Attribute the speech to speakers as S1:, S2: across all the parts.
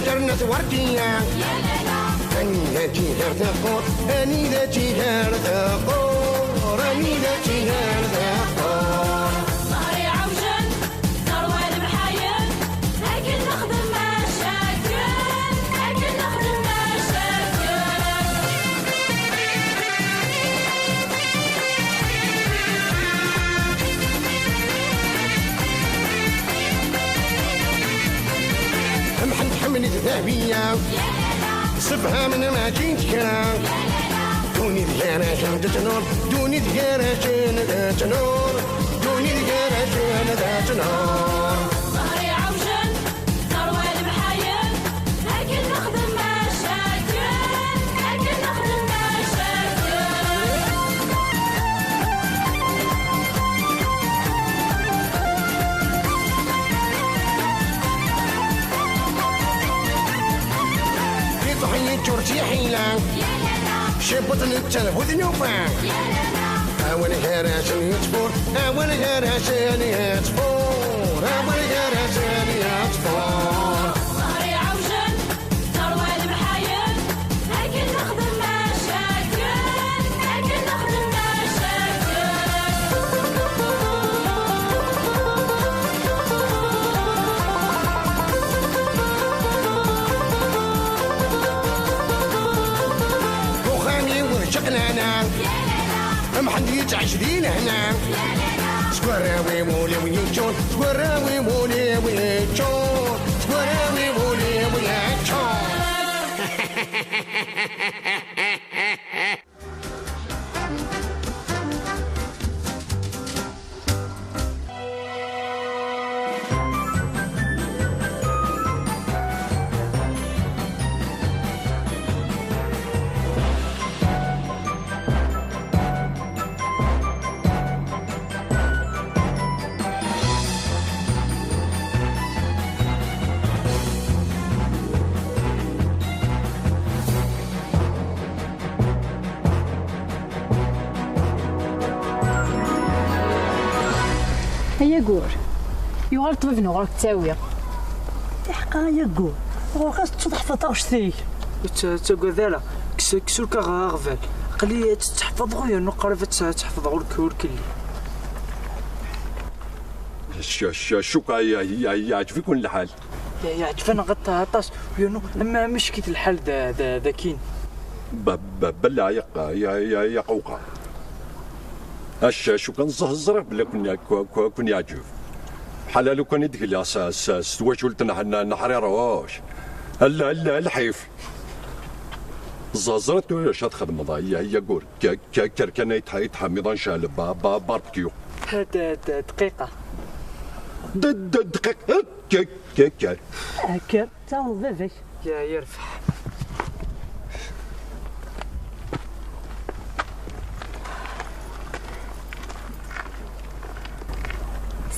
S1: جرنة وردية أني لا جيهر ثقور أني لا جيهر ثقور أني لا جيهر ثقور
S2: ظهري عوجن ثروة المحايل لكن نخدم مشاكل لكن نخدم مشاكل
S1: محمد حملت ذهبية صبها من ما جيت كرا دوني ذكرى تنور دوني ذكرى تنور دوني ذكرى تنور
S2: ظهري عوجن ثروة المحايل لكن نخدم مشاكل لكن نخدم مشاكل
S1: ضحية جورتي حيلة شبط التلفوذ نوفا أول هراسن يتفور أول هراسن يتفور أول هراسن يتفور
S2: ظهري عوجن ثروة المحايل لكن نخدم مشاكل لكن نخدم مشاكل
S1: وخامي ورجعنا أنا محد يتعشرين هنا سكراوي مولي ويجون سكراوي مولي ويجون سكراوي مولي ويجون
S3: هيا قول يغال طبيب نغرك تساوي
S4: حقا يا قول وخاص تحفظ طاوشتي
S5: تقول ذالا كسور كغاغفال قلي تحفظ غير نقرب تحفظ غير كل
S6: شو يعجبكم الحال؟
S5: يعجبنا غطى عطاس وينو اما مشكلة الحال ذا كين
S6: بلا يا قوقع شو كان زهزرة بلا كن يعجب حالا لو كان يدخل اساس سواجولت نحرير واش الحيف زازرت واش تخدم ضايع يا قول كركنا يتحمضان شال باربكيو
S5: هاد دقيقة
S6: دقيقة
S4: هكا تعوض باباك
S5: يا يرفع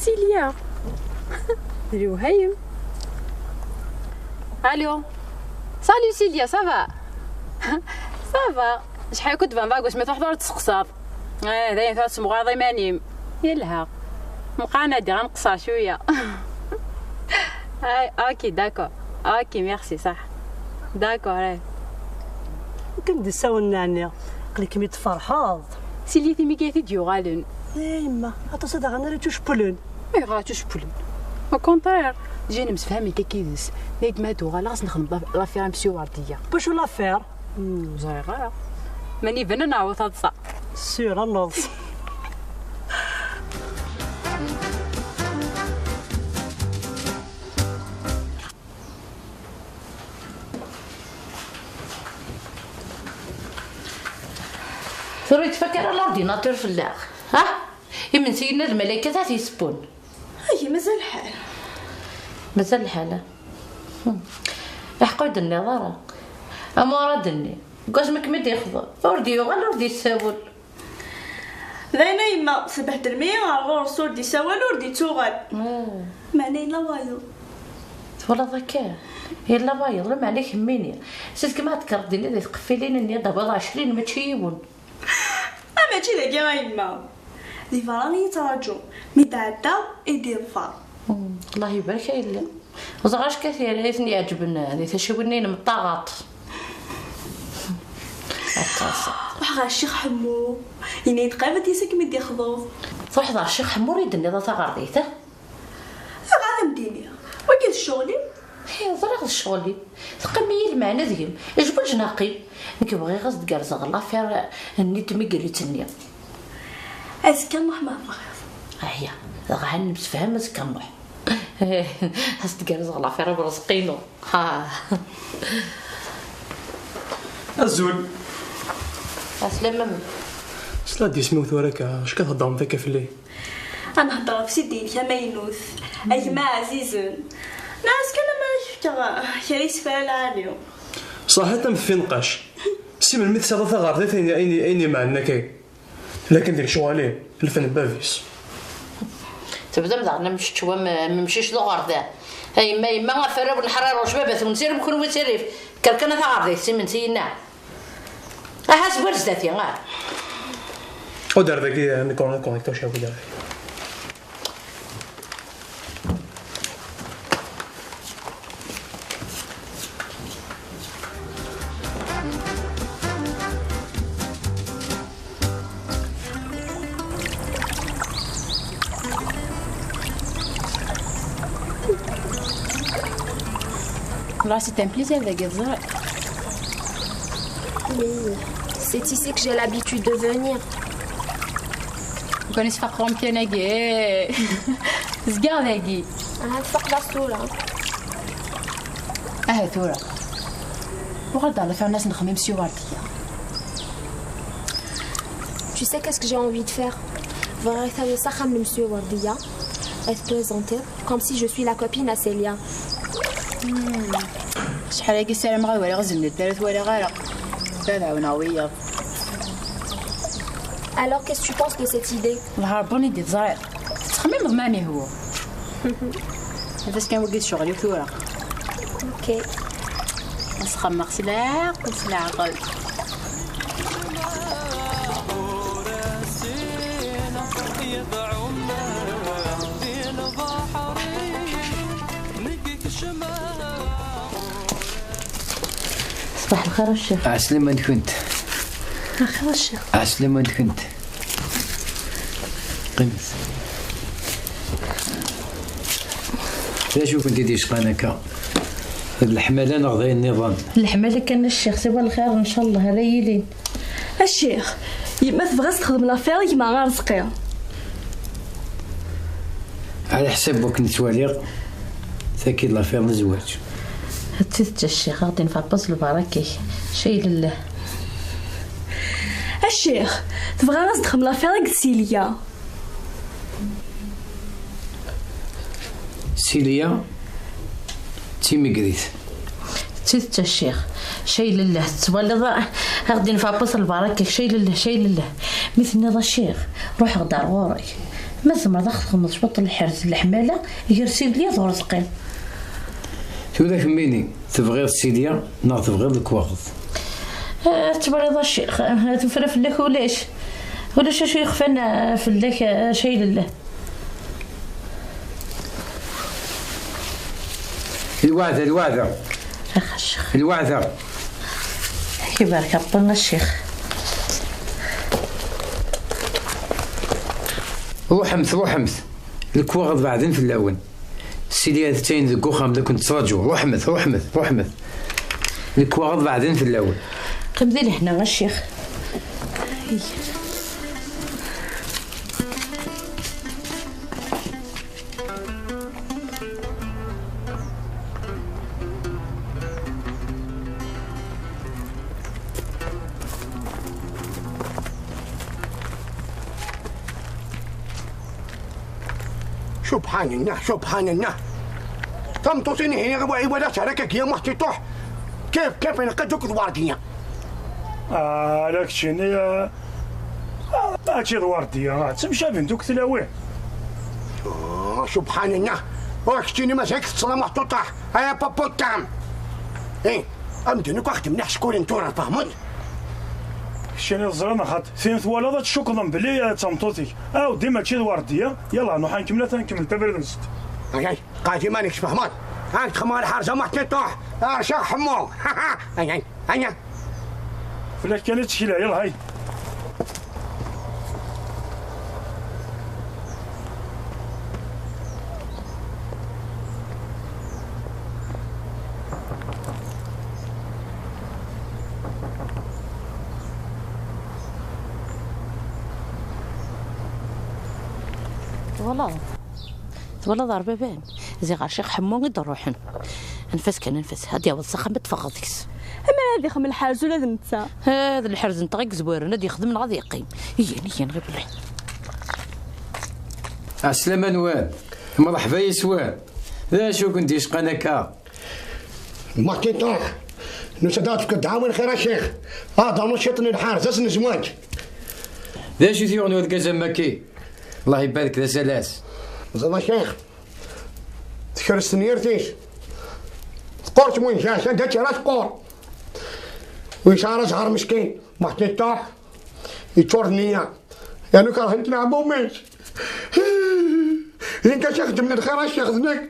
S3: سيليا الوهيم الو سالي سيليا صافا صافا شحال كنت بنضاق واش ما تحضر تسقساط داين فاس مغاضي مانيم يلها نبقى نادي غنقصر شويه هاي اوكي داكور اوكي ميرسي صح داكور
S4: كندير ساونا عني قليك ميت فرحاض
S3: سيليا تيمي كايتي ديوغالن
S4: ايما اتصدق انا ريتو شبلون
S3: اي غاتو شبلون او كونتير جينا مسفهمي كيدس نيد ما دوغا لاص نخدم لافير مسيو ورديه
S4: باش لافير
S3: زايغه ماني بنا نعوض هاد
S4: سير النص
S7: ثوري تفكر الاورديناتور في الاخ ها من سيدنا الملائكه تاع يسبون.
S8: هي مازال الحال.
S7: مازال الحال. احقد النظاره امورادني قاسمك مدي يخضر وردي يغل وردي يساول.
S8: ذاينا يما صبح درمي غورس وردي سوال وردي توغل. معني لا وايض.
S7: ولا ذكاء يلا بايض لما عليك هميني سيت كما تكردي لي تقفلين اني دابا 20 ماشي يون.
S8: ماشي ذاك يا يما لي فراني يتراجو مي تعدى يدير فار.
S7: الله يبارك يلا وزغاش كثير ليتني يعجبنا هذه تشوفني من الطاغات.
S8: وحغا الشيخ حمو يني تقابل تيسك مدي خضوف
S7: صح ذا الشيخ حمو يدني ذا تغرديته
S8: غادا مديني وكيف شغلي
S7: هي ضرغ الشغلي تقمي المعنى ذيم اجبر جناقي نك بغي غصد كارز غلا فير النيت مي قريتني
S8: ازكى نروح ما بغيض
S7: هي غا نتفهم ازكى نروح هست كارز غلا فير برزقينو ها
S9: الزول
S7: اسلم
S9: سلادي سموث وراك اش كتهضرم فيك في الليل؟
S8: انا هضر في سيدي كمينوث اي ما عزيزن ناس كان ما شفت شريس فال عاليو
S9: صح تم في نقاش سي من مثل ثلاثه غارضات ايني معنا كاين لكن ديك شوالي الفن بافيس
S7: تبدا مدعنا مشيت شوا ما ممشيش لغردا هاي ما غفر بالحراره وشبابات ونسير بكون وسيريف كركنا تاع غردي سي من سينا حسب ورزتي غار
S9: ودار ذاك نكون كونيكتو شاف دار
S3: Là, c'est un plaisir de gagner.
S10: Oui, c'est ici que j'ai l'habitude de venir.
S3: Vous connaissez pas comment bien nagé. Zgar nagé.
S10: Ah, fuck la soula.
S3: Ah, toi. Regarde dans la faire nas نخمم سي وارتيا.
S10: Tu sais qu'est-ce que j'ai envie de faire? Vraiment ça comme monsieur Wardia. Être présentée comme si je suis la copine à Célia.
S3: شحال هاكي السلام غير ولا غزلنا الثالث ولا غير لا وناويه.
S10: Alors qu'est-ce que tu penses de cette idée?
S3: الله ربوني دي زاير تخمم ضماني هو هذا كان وقيت شغلي في ورق.
S10: اوكي
S3: نسخمق سلاق وسلاق
S7: صباح الخير الشيخ.
S11: عسلامة وين كنت؟
S10: خير الشيخ.
S11: عسلامة وين كنت؟ قنص علاش كنت ديش قناكا الحمالة نغضي النظام
S7: الحمالة كان الشيخ سوا الخير ان شاء الله رايلين
S8: الشيخ يما تبغاش تخدم لافير يما غير رزقي
S11: على حساب بوك نتوالي تاكيد لافير الزواج
S7: هتيت الشيخ غادي نفبص البركه شي لله.
S8: الشيخ تبغى ناس تخدم لافير سيليا
S11: سيليا تيمي قريت
S7: تيت الشيخ شي لله تولى غادي نفبص البركه شي لله شي لله مثل نضا الشيخ روح غدار وراي ما زعما داخل مضبوط الحرز الحماله يرسل لي ورزقين
S11: شو ذاك ميني تبغي سيليا نا تبغي الكواغض
S7: تبريض الشيخ تفرى في اللك ولاش شي يخفانا في اللك شي لله.
S11: الوعدة
S7: اخ الشيخ
S11: الوعدة
S7: يبارك ربنا الشيخ.
S11: روح امث الكواغض بعدين في الاول سيليا تاين ذوك وخام كنت تراجو روح امث الكواغض بعدين في الاول
S7: قم ذي لهنا الشيخ.
S1: سبحان الله سبحان الله. تم توصيني هنا ولا شاركك يا محتطوح. كيف انا قد ذوك الورديه؟
S12: لك شني هادشي الورديه تمشى بين دوك تلاويه.
S1: سبحان الله. واكشتيني مازالك تصلا محطوطه يا بابو تام. امدنك واخد منح شكون انتو فهمت؟
S12: شني الزرانه خاط ثين ثوالا تشكرا بلي تمطوطي ديما هادشي الورديه. يلا نروح نكمل تبرد نسد.
S1: اي قاعد مانكش فهمت؟ هاك تخمر حارجه محطوح شا حمو. اي
S12: فلاش كانت تشيلها. يلا هاي
S7: والله ضربة بان زي غير شيخ حمو غير روحن نفس كان نفس هادي اول سخن بتفغضكس.
S8: اما هادي خم الحرز ولا نتا
S7: هذا الحرز انت غير زوير نادي يخدم غادي يقيم يجي غير بالله.
S11: عسلامة نوال مرحبا يا سوان. لا شو كنتي شقانك
S1: ما تيطوح نسدات كدعاون خير الشيخ. ضرنو شيطني الحارس اسن زواج.
S11: لا شو ثيونو هاد كازاماكي الله يبارك ذا سلاس.
S1: زعما شيخ تكرس نيرتيش تقورت وين جاش انت ترى تقور ويشار صغار مسكين ما تيطوح يتور النية يعني كره نتلعبو ميش. انت شيخ من الخير الشيخ ذنك.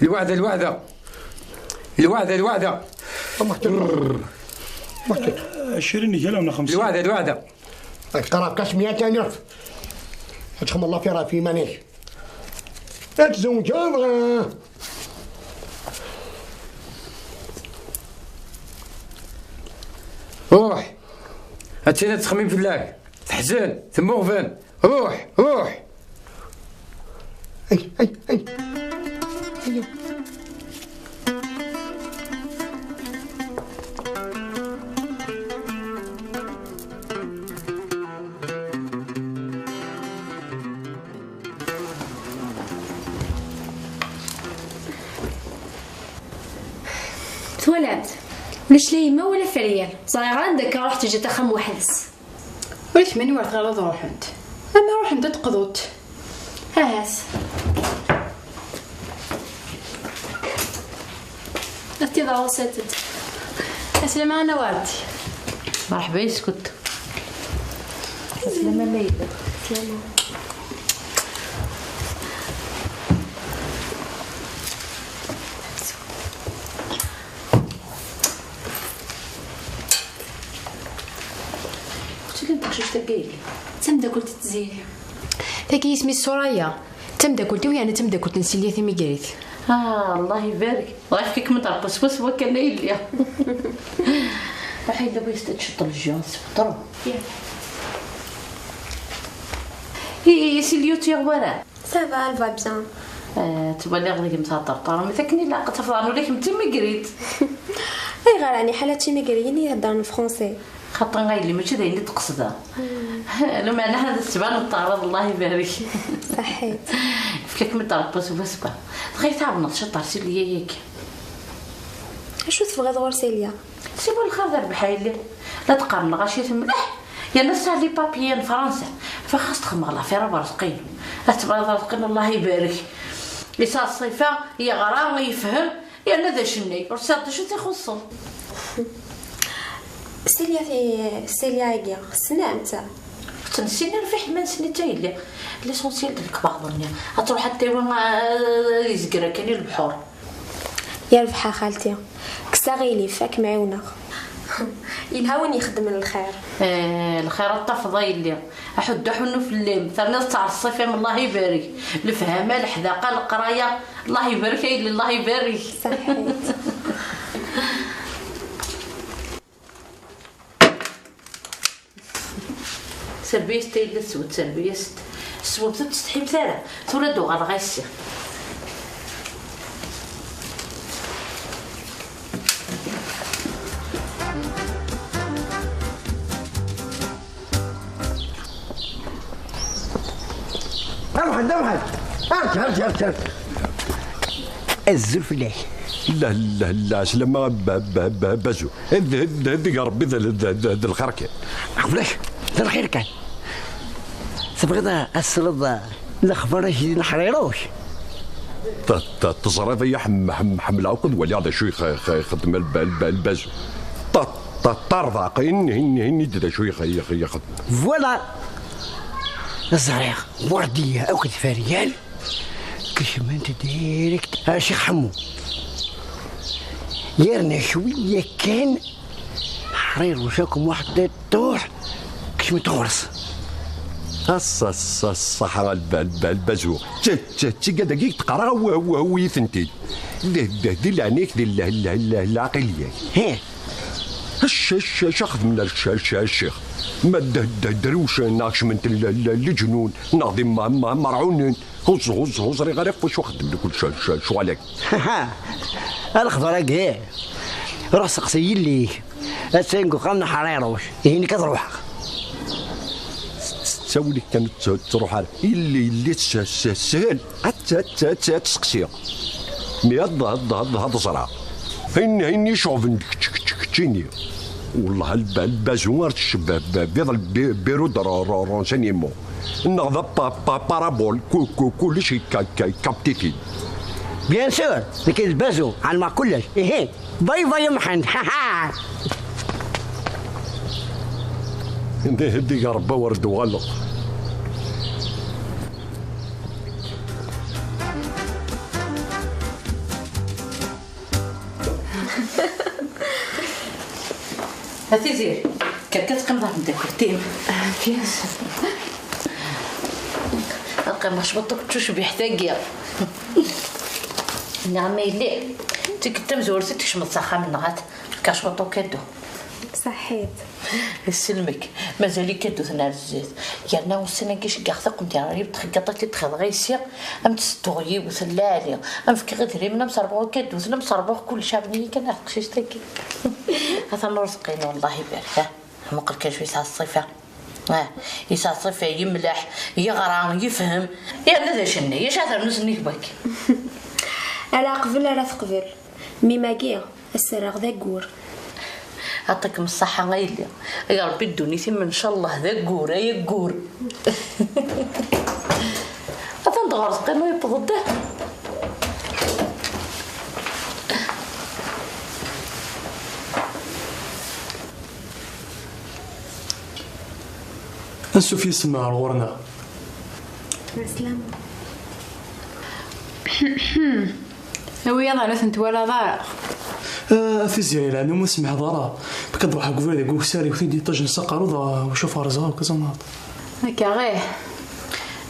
S11: الوعدة
S12: ما 20 رجال ولا 50.
S11: الوعدة
S1: قراب كاش 200,000 تخم الله في راه في مانيش تزوجها بغا.
S11: روح هاتينا تخمم في اللاك تحزن ثم غفان. روح
S1: اي
S10: تولعت ولا شليمه ولا فريال صايغه عندك رحت جيت اخم وحدس.
S3: وليش ماني ورث غلط روح انت اما روح انت تقضوت.
S10: هاس اختي ضاو ساتت.
S3: اسلم انا والدي.
S7: مرحبا يسكت. اسلم ليلى.
S10: سلامة.
S3: تمدا قلت تزيلي
S10: تاكي اسمي سوريا. تمدا قلتي ويانا تمدا قلت نسيلي ثمي قريت.
S7: الله يبارك الله يفكك من طرف بس وكان يليا. راحي دابا يستشط الجونس فطروا. هي سيليوتي غوارا
S10: سافا الفا بيان.
S7: تبالي غادي متطرطر مي تاكني لا قطفان وليك انت ميغريت.
S10: اي غير راني حالاتي ميغريين يهضرن فرونسي
S7: خاطر غايلي ماشي داير اللي تقصدها. لو معنى هذا السبان الطارد الله يبارك.
S10: صحيت
S7: فيك من طرف بس تخيل تعاون تشطر سيليا ياك.
S10: شو تبغي غير سيليا؟
S7: سيبوا الخضر بحالي لا تقارن غاشي مليح يا ناس لي بابيين فرنسا فخاص تخمغ في راه رزقين تبغي رزقين الله يبارك. لسا الصيفه هي غرام يفهم يا لا ذا شني رصاد شو تخصو.
S10: سيليا هي خصنا امتى
S7: تنسينا في حمان سنيتا يلي ليسونسيال ديال بعض الناس غتروح حتى وين يزكرا كاين البحور.
S10: يا البحر خالتي كسا غيلي فاك معاونه يلهاون يخدم الخير.
S7: الخير الطفضه يلي احد حنو في الليل ثاني تاع الصيف من الله يبارك الفهامه الحذاقه القرايه الله يبارك يلي الله يبارك.
S10: صحيت
S7: سربيست يلا سوت سربيست سوت تستحي مثلا تولدو غير غيسي.
S1: محد ارجع الزول فلاح.
S6: لا سلامة بازو هذيك ربي ذا الخير كان.
S1: عفلاش ذا الخير كان تبغي السلطة الأخبار شي نحريروش
S6: تصرف يا حمل عقد ولا هذا شو يخدم البازو طرضاق إني دا شو يخدم
S1: فوالا الزريق وردية أو كتفاريال كيش ما انت ديريكت شيخ حمو يرنا شوية كان حرير وشاكم واحد طوح كيش ما تغرس
S6: الصحة البازو تيجا دقيق تقرا ويثنتي دي العنيك دي العقلية
S1: هي
S6: شخذ من الشيخ ما دروش ناقش من الجنون ناضي مرعونين هز غير واش واخد كل شو عليك
S1: الخضر كاع روح سقسي لي السينكو خمنا حريروش هيني كتروح
S6: تسولي كانت تروح على اللي سهل حتى تسقسي مي هذا صرا هيني شوف تشيني والله البازوار الشباب بيض البيرو رونسينيمون نغضب بارابول كل شيء كابتيكي
S1: بيان سور لكن البازو على ما كلش ايه باي محمد
S6: هدي ربا ورد وغلط
S7: هاتي زير كتقم ضرب داكرتين بياس القى مشبطك تشوش بيحتاجيا نعم يلي تكتم زورتي تشمط صخه من غات كشبطو كدو
S10: صحيت
S7: يسلمك مازالي كدو ثنا الزيت يانا وسنا كيش كاخذ قمت راه بتخقطت تخضغيسيا ام تستغيي وثلالي ام فكر غير من مصربو كدو ثنا مصربو كل شابني كان قشيش تاكي هذا مرزقين والله يبارك مقل كان شويه الصفه يسا الصفه يملح يغرى يفهم يا ذا شنو يا شاطر نسنيك باك
S10: على قبل راه قبل مي ماكيا السراغ ذا كور
S7: يعطيكم الصحة غايلة يا ربي ادوني ثم ان شاء الله ذا كور يا كور هذا ندغرز قيمة يبغض
S9: انسو في سمع غورنا
S10: سلام
S3: هو يلا نثنت ولا ضارق
S9: في زيري انا ما سمع ضرا كنروح قبل يقول ساري وثيدي طاج نسقر وشوف رزها وكذا ناض
S3: هكا غير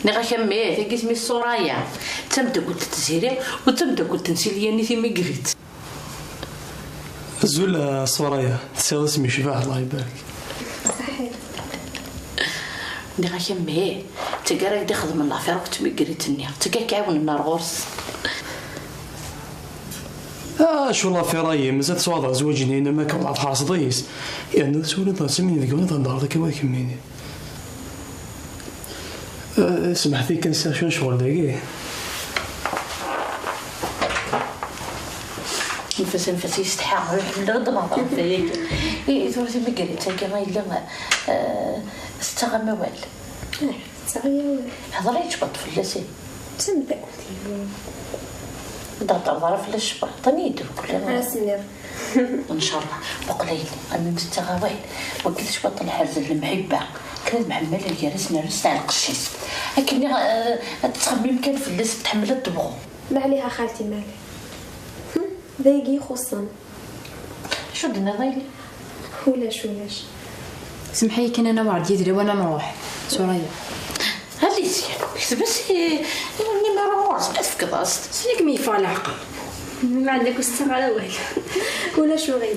S7: نغا كميت كي سمي الصرايا تمت قلت تزيري وتمت قلت نسيلي نيتي ما قريت
S9: زول الصرايا تسال اسمي شفاه الله يبارك
S10: صحيح
S7: نغا كميت تقرا يدي خدم الله في ركت ما قريتني تقا كعاون النار غرس
S9: شو الله في رايي مازال صوالح زوجني انا ما كان عاد حاص ضيس يعني سولي ضا سميني ذيك وين ضندار ذاك واش كميني سمحتي كنسى شنو شغل داكي
S7: نفس يستحق نرد نهضر فيك ثورتي ما قريت هكا ما الا استغى موال هضري تشبط في اللسان
S10: تسمى قلتي
S7: ضرب في الشبر عطيني يدير كلنا
S10: راسني
S7: ان شاء الله وقليل انا مستغاوين وقلت شبط الحرز المحبه كانت محمله الجرس نرس تاع القشيس لكني تخمم كان في اللس تحمل الطبخ
S10: ما عليها خالتي مالي ضايقي خصا
S7: شو درنا ضايقي
S10: ولاش
S3: سمحي كان انا وعد يدري وانا نروح سوريا
S7: هذه زين بس اني ما روحش بس كضاست
S3: سلك مي فالعقل
S10: ما عندك وستر على والو ولا شو غير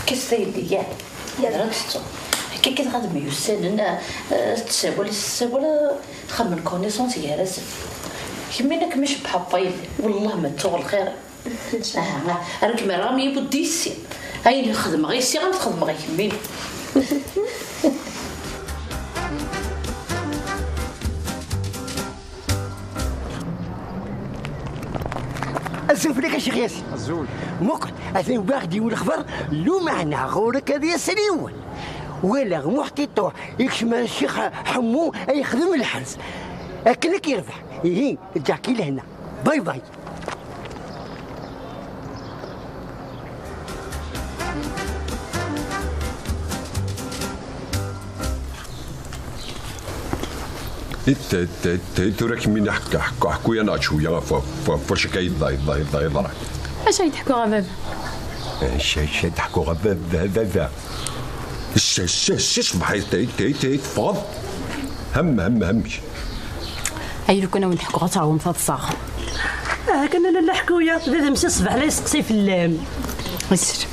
S7: كيس يدي يا راسته كي كتخدم يسالنا تساول خمن كونيسونس يا كمينك مش بحبايل والله ما تغل خير. راك مرامي بوديسي هاي نخدم غير سي غنخدم غير كمين.
S13: أسف لك الشيخ ياسين الزول مقل أثنين باغدي والخبر لو معنى غورك هذه السنيول ولا غموحتي طوح يكشم الشيخ حمو يخدم الحرس أكلك يربح إيه جاكي لهنا باي باي.
S6: انت راك من حكوا يا ناتشو يا فاش كيضاي ضاي
S3: اش يضحكوا غباب
S6: اش يضحكوا غباب صباح تفض همش
S3: هاي لو كنا نضحكوا غتراهم في الصاغ
S4: كنا لا نحكوا يا هذا مشى الصباح لا يسقسي في اللام
S3: وسر.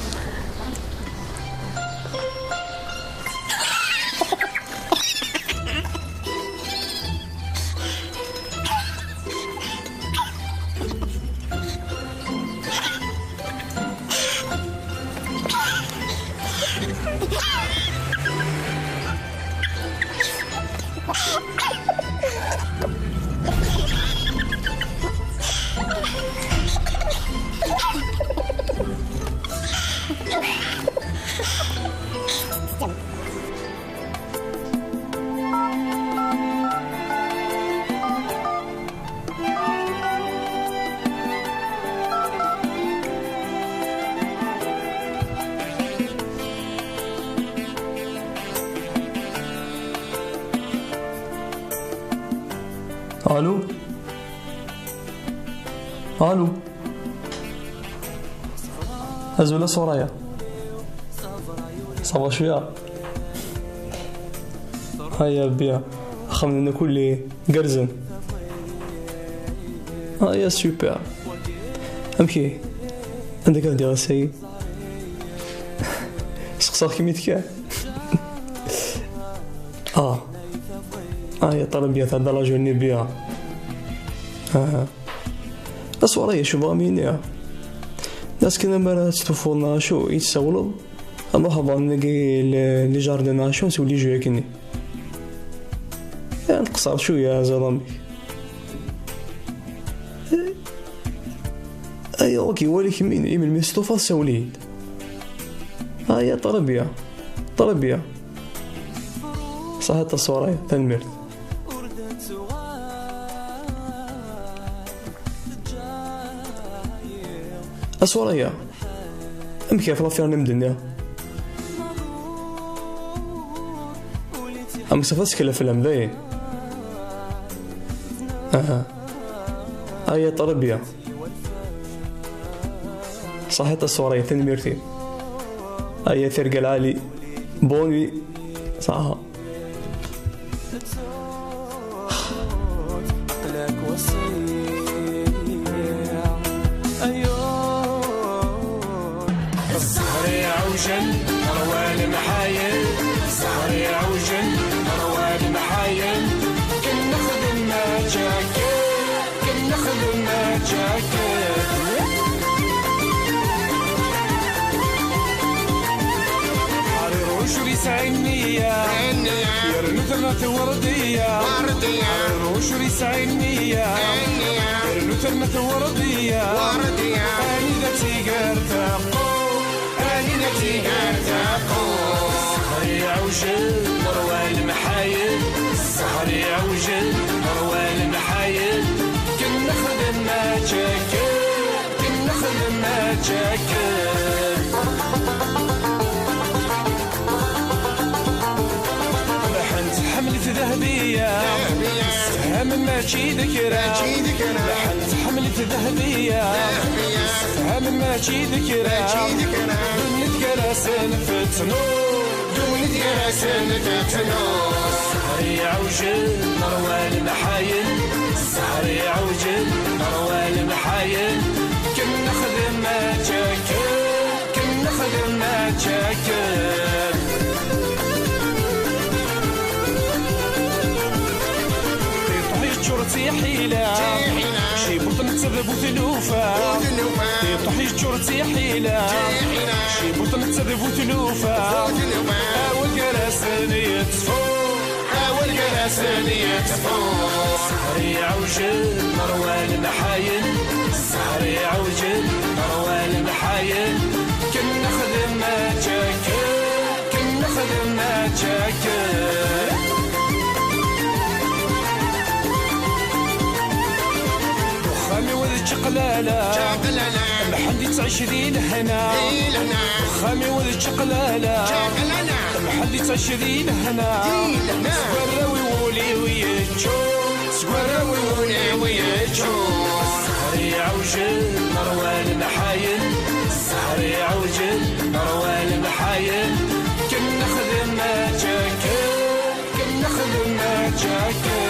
S9: الو الو ازولا سورايا صافا شويه هيا بيا خمنا كل قرزن هيا سوبر امشي عندك هادي غاسي سقساك كيميتك يا طلبية هذا لا جوني بيها أسواريا شو بغامينيا ناس كنا مرات تفولنا شو يتسولوا أما حضر نلقي لي جاردنا شو نسولي جويكني نقصر شوية زرامي أيا وكي والك مين إيميل مستوفى سوليد يا طلبية صحة الصورة تنمرت أسواريا أم كيف رافير نمدنيا أم سفاسك الأفلام ذي هيا طربية صحيت الصورية تنميرتي هيا ثرق العالي بوني صحها
S14: الزهري عوجل روال محايل الزهري عوجل روال محايل كن نخدم ما جاكيت كن نخدم ما جاكيت حرير وشري سعينية يرنو ثمة وردية حرير وشري سعينية يرنو ثمة وردية أني ذاتي قرتاقو نتي قرتاقو السهري عوجل روال محايل السهري عوجل روال محايل كن نخدم ما جاكل كن نخدم ما جاكل لحنت حملة ذهبية سهم ماشي ذكرى لحنت حملة ذهبية سهم ماشي ذكرى نتقراسن فتنو دون نتقراسن فتنو السهري عوجل روال محايل السهري عوجل روال محايل كن نخدم ما جاكل كن نخدم ما جاكل جورتي حيلة شي بطن تذب وثلوفة يطيح جورتي حيلة شي بطن تذب وثلوفة أول جراسني يتفور أول جراسني يتفور سهري عوجل مروان محايل سهري عوجل مروان محايل كن نخدم ما جاكل كن نخدم ما جاكل خامي وذ شقلالة محلي تعيش ذي لهنا خامي وذ شقلالة محلي تعيش ذي لهنا سقراوي ولي ويجو سقراوي ولي ويجو سهري عوجل مروان محايل سهري عوجل مروان محايل كن نخدم ما جاكل كن نخدم ما جاكل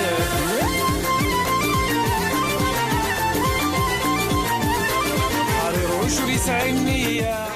S14: شو يسعى النية